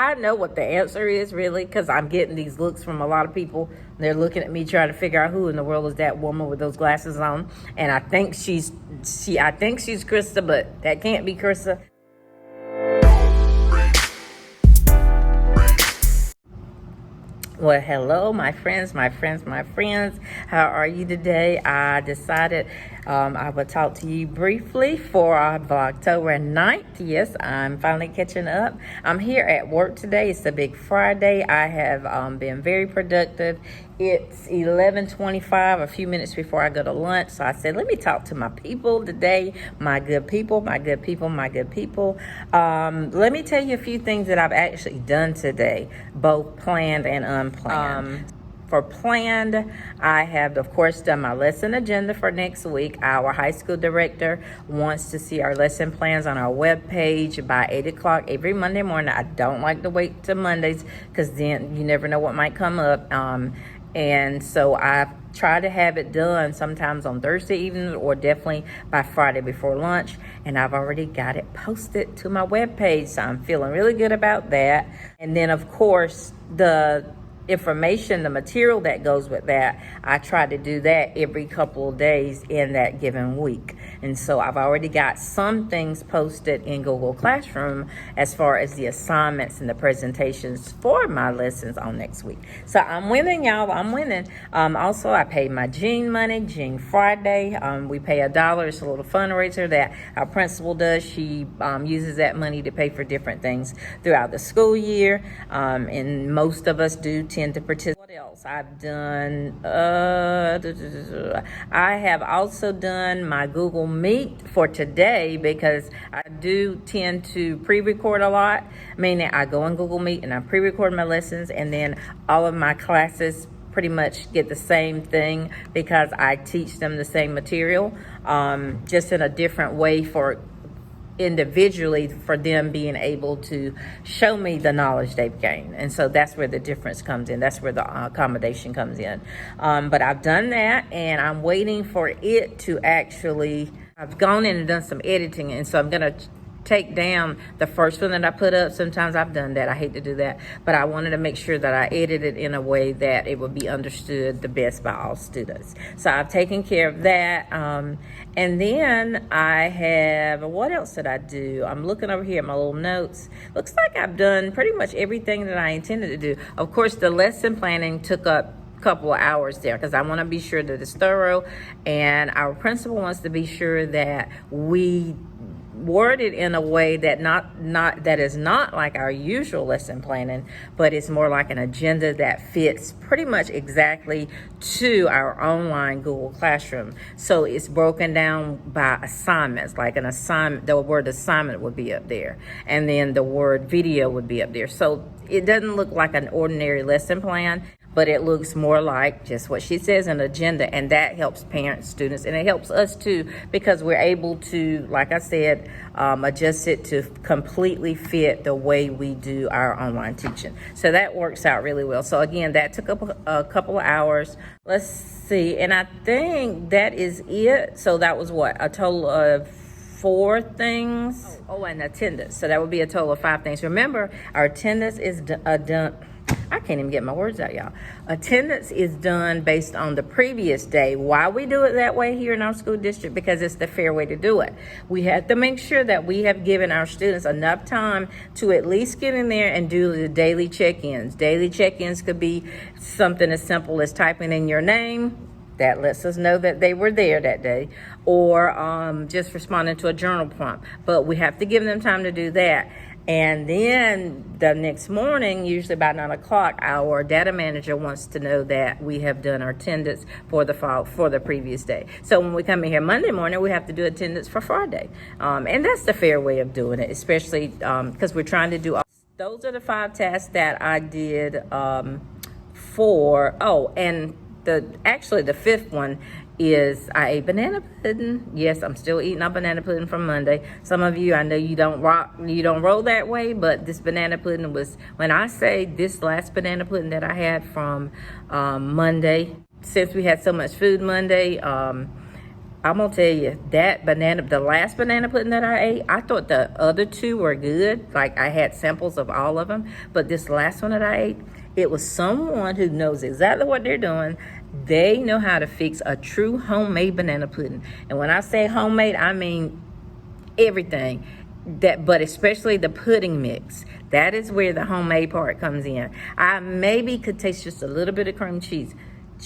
I know what the answer is, really, because I'm getting these looks from a lot of people. They're looking at me trying to figure out who in the world is that woman with those glasses on. And I think she's Krista, but that can't be Krista. Well, hello, my friends. How are you today? I decided I would talk to you briefly for October 9th. Yes, I'm finally catching up. I'm here at work today. It's a big Friday. I have been very productive. It's 11:25, a few minutes before I go to lunch. So I said, let me talk to my people today. My good people. Let me tell you a few things that I've actually done today, both planned and unplanned. For planned, I have, of course, done my lesson agenda for next week. Our high school director wants to see our lesson plans on our webpage by 8 o'clock every Monday morning. I don't like to wait till Mondays because then you never know what might come up. And so I try to have it done sometimes on Thursday evenings or definitely by Friday before lunch. And I've already got it posted to my webpage, so I'm feeling really good about that. And then, of course, the information, the material that goes with that, I try to do that every couple of days in that given week. And so I've already got some things posted in Google Classroom as far as the assignments and the presentations for my lessons on next week. So I'm winning, y'all. I'm winning. Also, I paid my Gene money, Gene Friday. We pay $1. It's a little fundraiser that our principal does. She uses that money to pay for different things throughout the school year. And most of us do tend to participate. What else I've done? I have also done my Google Meet for today because I do tend to pre-record a lot, meaning I go on Google Meet and I pre-record my lessons, and then all of my classes pretty much get the same thing because I teach them the same material, just in a different way for individually for them being able to show me the knowledge they've gained. And so that's where the difference comes in. That's where the accommodation comes in. But I've done that and I'm waiting for it to actually, I've gone in and done some editing. And so I'm going to take down the first one that I put up. Sometimes I've done that. I hate to do that, but I wanted to make sure that I edited in a way that it would be understood the best by all students. So I've taken care of that. And then I have, what else did I do? I'm looking over here at my little notes. Looks like I've done pretty much everything that I intended to do. Of course, the lesson planning took up couple of hours there because I want to be sure that it's thorough, and our principal wants to be sure that we worded in a way that that is not like our usual lesson planning, but it's more like an agenda that fits pretty much exactly to our online Google Classroom. So it's broken down by assignments, like an assignment, the word assignment would be up there, and then the word video would be up there. So it doesn't look like an ordinary lesson plan, but it looks more like just what she says, an agenda, and that helps parents, students, and it helps us too because we're able to, like I said, adjust it to completely fit the way we do our online teaching. So that works out really well. So again, that took up a couple of hours. Let's see, and I think that is it. So that was what, a total of 4 things. Oh, and attendance. So that would be a total of 5 things. Remember, our attendance is done. I can't even get my words out, y'all. Attendance is done based on the previous day. Why we do it that way here in our school district? Because it's the fair way to do it. We have to make sure that we have given our students enough time to at least get in there and do the daily check-ins. Daily check-ins could be something as simple as typing in your name. That lets us know that they were there that day, or just responding to a journal prompt. But we have to give them time to do that. And then the next morning, usually about 9 o'clock, our data manager wants to know that we have done our attendance for the previous day. So when we come in here Monday morning, we have to do attendance for Friday. And that's the fair way of doing it, especially because we're trying to do all. Those are the 5 tasks that I did and the 5th one is I ate banana pudding. Yes, I'm still eating our banana pudding from Monday. Some of you, I know you don't roll that way, but this banana pudding was, when I say this last banana pudding that I had from Monday, since we had so much food Monday, I'm gonna tell you that the last banana pudding that I ate, I thought the other two were good. Like I had samples of all of them, but this last one that I ate, it was someone who knows exactly what they're doing. They know how to fix a true homemade banana pudding. And when I say homemade, I mean everything. That, but especially the pudding mix. That is where the homemade part comes in. I maybe could taste just a little bit of cream cheese.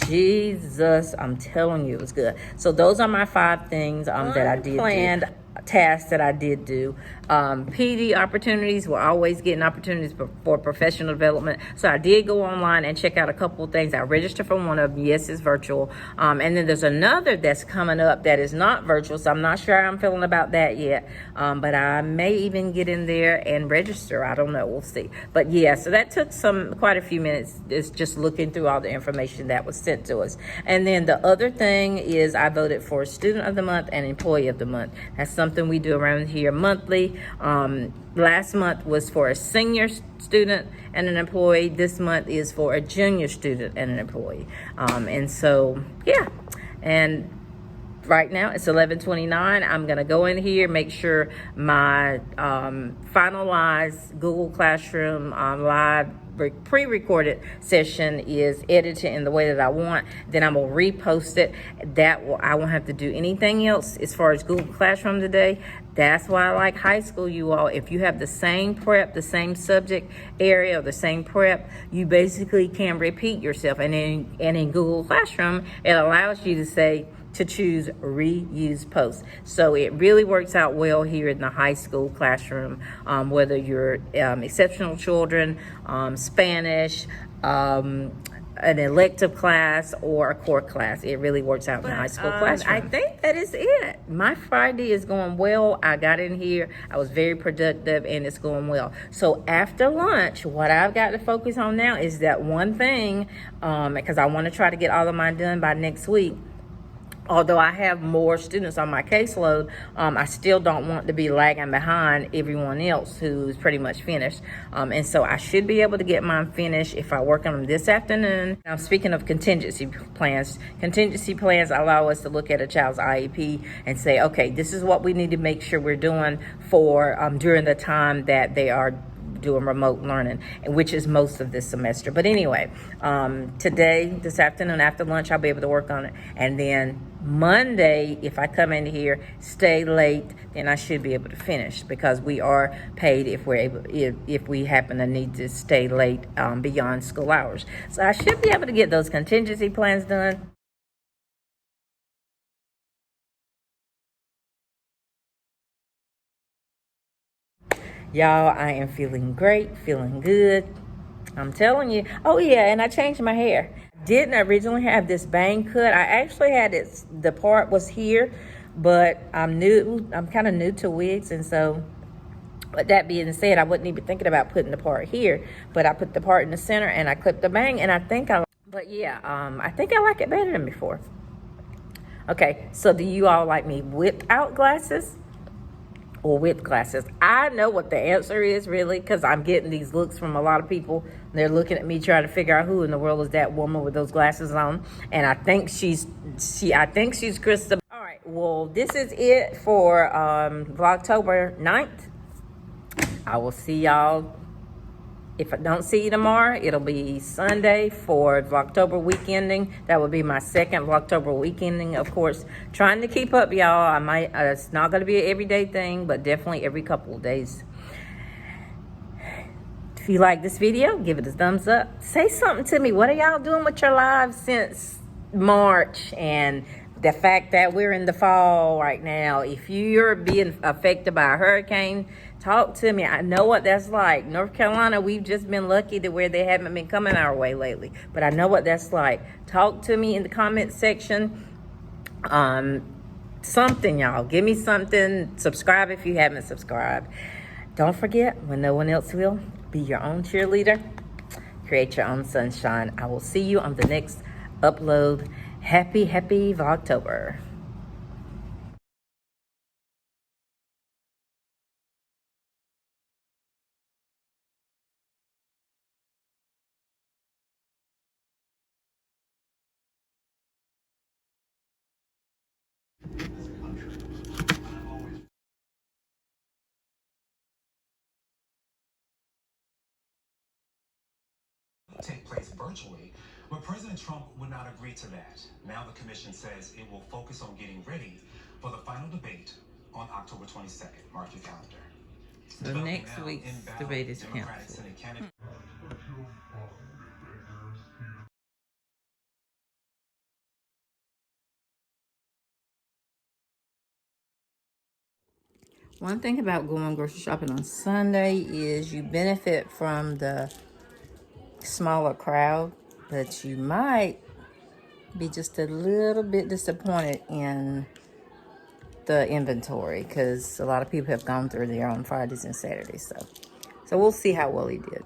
Jesus, I'm telling you, it was good. So those are my 5 things that I did planned tasks that I did do. PD opportunities, we're always getting opportunities for professional development. So I did go online and check out a couple of things. I registered for one of them. Yes, it's virtual. And then there's another that's coming up that is not virtual. So I'm not sure how I'm feeling about that yet. But I may even get in there and register. I don't know. We'll see. But yeah, so that took quite a few minutes. It's just looking through all the information that was sent to us. And then the other thing is I voted for Student of the Month and Employee of the Month. That's something we do around here monthly. Last month was for a senior student and an employee. This month is for a junior student and an employee. And so, yeah. And right now it's 11:29. I'm gonna go in here, make sure my finalized Google Classroom live pre-recorded session is edited in the way that I want. Then I'm gonna repost it. I won't have to do anything else as far as Google Classroom today. That's why I like high school, you all. If you have the same prep, the same subject area, or the same prep, you basically can repeat yourself. And in Google Classroom, it allows you to choose reuse posts. So it really works out well here in the high school classroom, whether you're exceptional children, Spanish, an elective class, or a core class. It really works out in the high school classroom. I think that is it. My Friday is going well. I got in here. I was very productive, and it's going well. So after lunch, what I've got to focus on now is that one thing, because I want to try to get all of mine done by next week. Although I have more students on my caseload, I still don't want to be lagging behind everyone else who's pretty much finished. And so I should be able to get mine finished if I work on them this afternoon. Now, speaking of contingency plans allow us to look at a child's IEP and say, okay, this is what we need to make sure we're doing for during the time that they are doing remote learning, which is most of this semester. But anyway, this afternoon after lunch, I'll be able to work on it. And then Monday, if I come in here, stay late, then I should be able to finish, because we are paid if we happen to need to stay late beyond school hours. So I should be able to get those contingency plans done. Y'all, I am feeling great, feeling good. I'm telling you. Oh yeah, and I changed my hair. Didn't originally have this bang cut. I actually had it, the part was here, but I'm kind of new to wigs, and so with that being said, I wasn't even thinking about putting the part here, but I put the part in the center and I clipped the bang, and I think I like it better than before. Okay, so do you all like me without glasses or with glasses? I know what the answer is, really, because I'm getting these looks from a lot of people. They're looking at me trying to figure out who in the world is that woman with those glasses on. And I think she's Krista. All right, well, this is it for Vlogtober 9th. I will see y'all. If I don't see you tomorrow, it'll be Sunday for Vlogtober weekending. That will be my second Vlogtober weekending, of course. Trying to keep up, y'all. It's not going to be an everyday thing, but definitely every couple of days. If you like this video, give it a thumbs up. Say something to me. What are y'all doing with your lives since March? And the fact that we're in the fall right now. If you're being affected by a hurricane, talk to me. I know what that's like. North Carolina, we've just been lucky to where they haven't been coming our way lately. But I know what that's like. Talk to me in the comment section. Something, y'all. Give me something. Subscribe if you haven't subscribed. Don't forget, when no one else will, be your own cheerleader. Create your own sunshine. I will see you on the next upload. Happy Vlogtober. take place virtually, but President Trump would not agree to that. Now the commission says it will focus on getting ready for the final debate on October 22nd. Mark your calendar. So next week's debate is Democratic canceled. Senate candidate. One thing about going grocery shopping on Sunday is you benefit from the smaller crowd, but you might be just a little bit disappointed in the inventory because a lot of people have gone through there on Fridays and Saturdays. So we'll see how well he did.